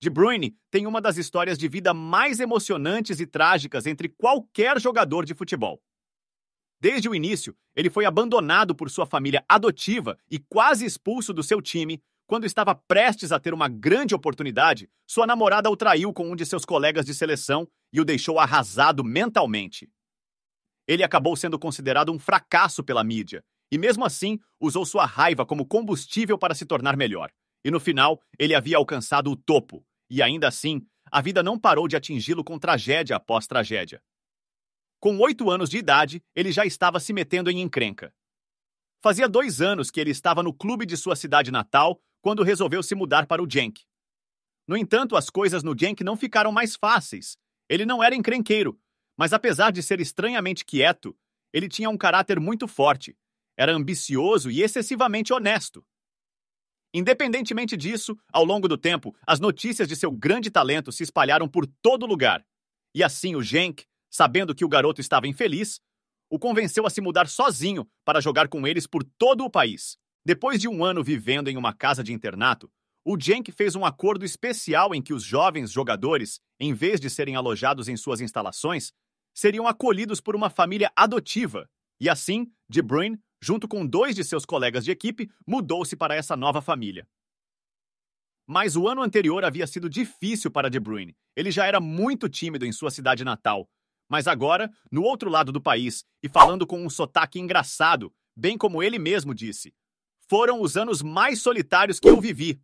De Bruyne tem uma das histórias de vida mais emocionantes e trágicas entre qualquer jogador de futebol. Desde o início, ele foi abandonado por sua família adotiva e quase expulso do seu time. Quando estava prestes a ter uma grande oportunidade, sua namorada o traiu com um de seus colegas de seleção e o deixou arrasado mentalmente. Ele acabou sendo considerado um fracasso pela mídia, e mesmo assim usou sua raiva como combustível para se tornar melhor. E no final, ele havia alcançado o topo, e ainda assim, a vida não parou de atingi-lo com tragédia após tragédia. Com 8 anos de idade, ele já estava se metendo em encrenca. Fazia 2 anos que ele estava no clube de sua cidade natal quando resolveu se mudar para o Genk. No entanto, as coisas no Genk não ficaram mais fáceis. Ele não era encrenqueiro, mas apesar de ser estranhamente quieto, ele tinha um caráter muito forte, era ambicioso e excessivamente honesto. Independentemente disso, ao longo do tempo, as notícias de seu grande talento se espalharam por todo lugar. E assim o Genk, sabendo que o garoto estava infeliz, o convenceu a se mudar sozinho para jogar com eles por todo o país. Depois de 1 ano vivendo em uma casa de internato, o Genk fez um acordo especial em que os jovens jogadores, em vez de serem alojados em suas instalações, seriam acolhidos por uma família adotiva. E assim, De Bruyne, junto com 2 de seus colegas de equipe, mudou-se para essa nova família. Mas o ano anterior havia sido difícil para De Bruyne. Ele já era muito tímido em sua cidade natal. Mas agora, no outro lado do país, e falando com um sotaque engraçado, bem como ele mesmo disse, foram os anos mais solitários que eu vivi.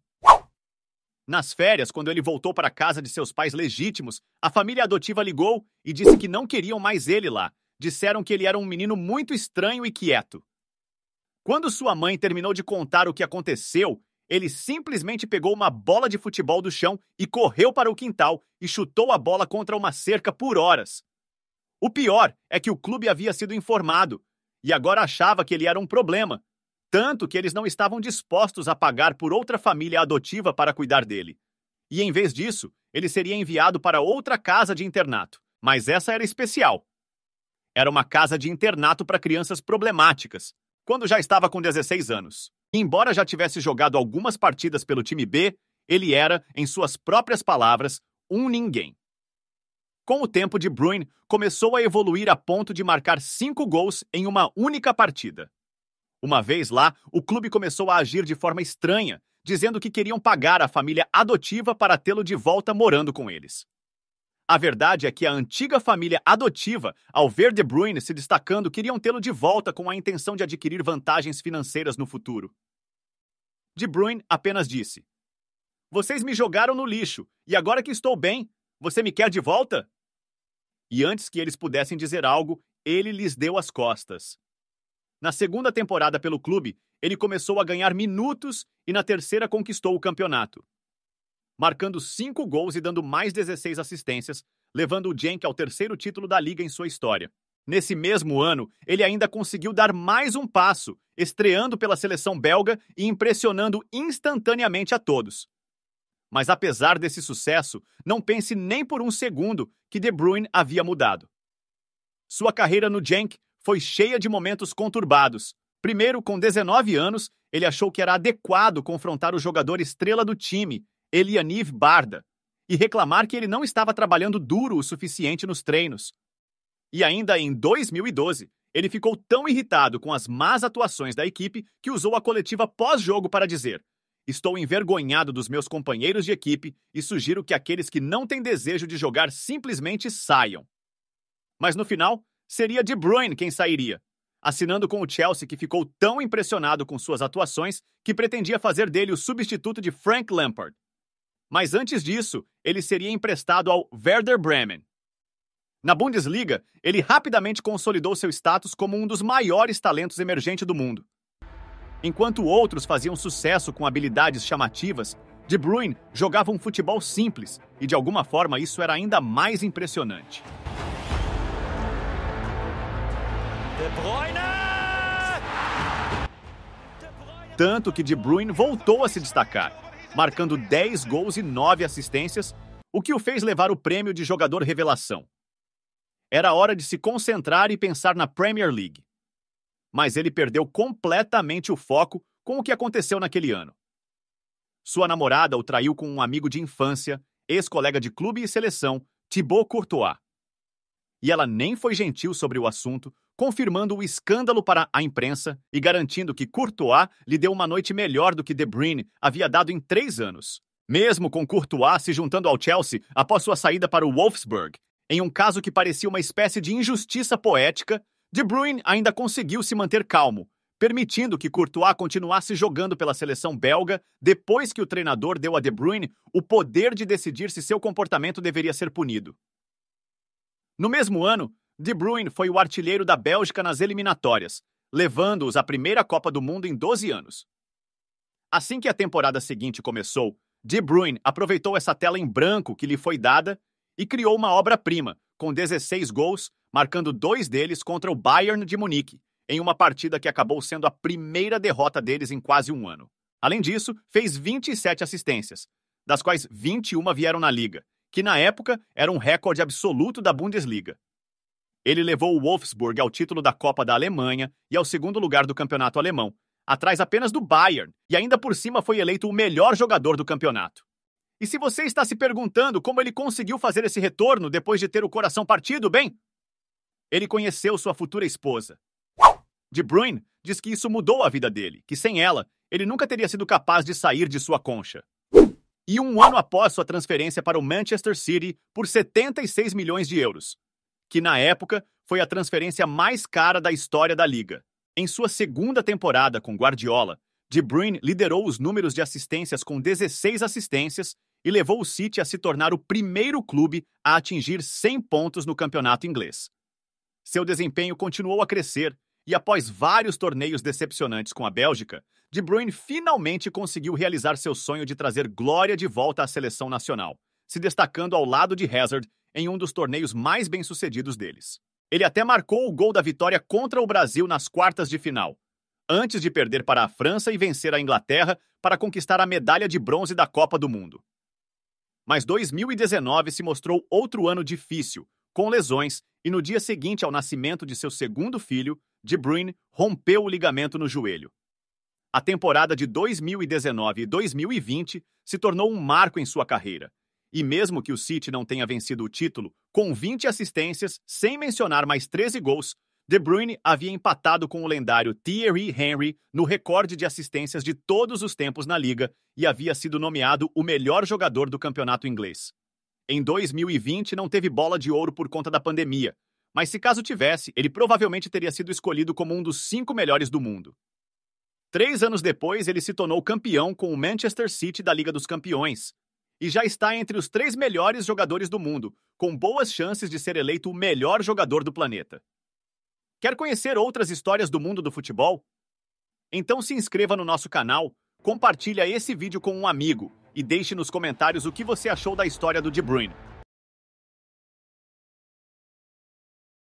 Nas férias, quando ele voltou para a casa de seus pais legítimos, a família adotiva ligou e disse que não queriam mais ele lá. Disseram que ele era um menino muito estranho e quieto. Quando sua mãe terminou de contar o que aconteceu, ele simplesmente pegou uma bola de futebol do chão e correu para o quintal e chutou a bola contra uma cerca por horas. O pior é que o clube havia sido informado e agora achava que ele era um problema, tanto que eles não estavam dispostos a pagar por outra família adotiva para cuidar dele. E em vez disso, ele seria enviado para outra casa de internato. Mas essa era especial. Era uma casa de internato para crianças problemáticas, quando já estava com 16 anos. Embora já tivesse jogado algumas partidas pelo time B, ele era, em suas próprias palavras, um ninguém. Com o tempo, De Bruyne começou a evoluir a ponto de marcar 5 gols em uma única partida. Uma vez lá, o clube começou a agir de forma estranha, dizendo que queriam pagar a família adotiva para tê-lo de volta morando com eles. A verdade é que a antiga família adotiva, ao ver De Bruyne se destacando, queriam tê-lo de volta com a intenção de adquirir vantagens financeiras no futuro. De Bruyne apenas disse: "Vocês me jogaram no lixo, e agora que estou bem, você me quer de volta?" E antes que eles pudessem dizer algo, ele lhes deu as costas. Na segunda temporada pelo clube, ele começou a ganhar minutos e na terceira conquistou o campeonato, marcando 5 gols e dando mais 16 assistências, levando o Genk ao 3º título da liga em sua história. Nesse mesmo ano, ele ainda conseguiu dar mais um passo, estreando pela seleção belga e impressionando instantaneamente a todos. Mas apesar desse sucesso, não pense nem por um segundo que De Bruyne havia mudado. Sua carreira no Genk foi cheia de momentos conturbados. Primeiro, com 19 anos, ele achou que era adequado confrontar o jogador estrela do time, Elianiv Barda, e reclamar que ele não estava trabalhando duro o suficiente nos treinos. E ainda em 2012, ele ficou tão irritado com as más atuações da equipe que usou a coletiva pós-jogo para dizer: "Estou envergonhado dos meus companheiros de equipe e sugiro que aqueles que não têm desejo de jogar simplesmente saiam." Mas no final, seria De Bruyne quem sairia, assinando com o Chelsea, que ficou tão impressionado com suas atuações que pretendia fazer dele o substituto de Frank Lampard. Mas antes disso, ele seria emprestado ao Werder Bremen. Na Bundesliga, ele rapidamente consolidou seu status como um dos maiores talentos emergentes do mundo. Enquanto outros faziam sucesso com habilidades chamativas, De Bruyne jogava um futebol simples e, de alguma forma, isso era ainda mais impressionante. De Bruyne! Tanto que De Bruyne voltou a se destacar, marcando 10 gols e 9 assistências, o que o fez levar o prêmio de jogador revelação. Era hora de se concentrar e pensar na Premier League. Mas ele perdeu completamente o foco com o que aconteceu naquele ano. Sua namorada o traiu com um amigo de infância, ex-colega de clube e seleção, Thibaut Courtois. E ela nem foi gentil sobre o assunto, confirmando o escândalo para a imprensa e garantindo que Courtois lhe deu uma noite melhor do que De Bruyne havia dado em 3 anos. Mesmo com Courtois se juntando ao Chelsea após sua saída para o Wolfsburg, em um caso que parecia uma espécie de injustiça poética, De Bruyne ainda conseguiu se manter calmo, permitindo que Courtois continuasse jogando pela seleção belga depois que o treinador deu a De Bruyne o poder de decidir se seu comportamento deveria ser punido. No mesmo ano, De Bruyne foi o artilheiro da Bélgica nas eliminatórias, levando-os à primeira Copa do Mundo em 12 anos. Assim que a temporada seguinte começou, De Bruyne aproveitou essa tela em branco que lhe foi dada e criou uma obra-prima, com 16 gols, marcando 2 deles contra o Bayern de Munique, em uma partida que acabou sendo a primeira derrota deles em quase um ano. Além disso, fez 27 assistências, das quais 21 vieram na Liga, que na época era um recorde absoluto da Bundesliga. Ele levou o Wolfsburg ao título da Copa da Alemanha e ao segundo lugar do campeonato alemão, atrás apenas do Bayern, e ainda por cima foi eleito o melhor jogador do campeonato. E se você está se perguntando como ele conseguiu fazer esse retorno depois de ter o coração partido, bem, ele conheceu sua futura esposa. De Bruyne diz que isso mudou a vida dele, que sem ela, ele nunca teria sido capaz de sair de sua concha. E um ano após sua transferência para o Manchester City por 76 milhões de euros, que na época foi a transferência mais cara da história da liga. Em sua segunda temporada com Guardiola, De Bruyne liderou os números de assistências com 16 assistências e levou o City a se tornar o primeiro clube a atingir 100 pontos no campeonato inglês. Seu desempenho continuou a crescer e após vários torneios decepcionantes com a Bélgica, De Bruyne finalmente conseguiu realizar seu sonho de trazer glória de volta à seleção nacional, se destacando ao lado de Hazard em um dos torneios mais bem-sucedidos deles. Ele até marcou o gol da vitória contra o Brasil nas quartas de final, antes de perder para a França e vencer a Inglaterra para conquistar a medalha de bronze da Copa do Mundo. Mas 2019 se mostrou outro ano difícil, com lesões, e no dia seguinte ao nascimento de seu segundo filho, De Bruyne rompeu o ligamento no joelho. A temporada de 2019 e 2020 se tornou um marco em sua carreira, e mesmo que o City não tenha vencido o título, com 20 assistências, sem mencionar mais 13 gols, De Bruyne havia empatado com o lendário Thierry Henry no recorde de assistências de todos os tempos na liga e havia sido nomeado o melhor jogador do campeonato inglês. Em 2020 não teve bola de ouro por conta da pandemia, mas se caso tivesse, ele provavelmente teria sido escolhido como um dos 5 melhores do mundo. 3 anos depois, ele se tornou campeão com o Manchester City da Liga dos Campeões e já está entre os 3 melhores jogadores do mundo, com boas chances de ser eleito o melhor jogador do planeta. Quer conhecer outras histórias do mundo do futebol? Então se inscreva no nosso canal, compartilhe esse vídeo com um amigo e deixe nos comentários o que você achou da história do De Bruyne.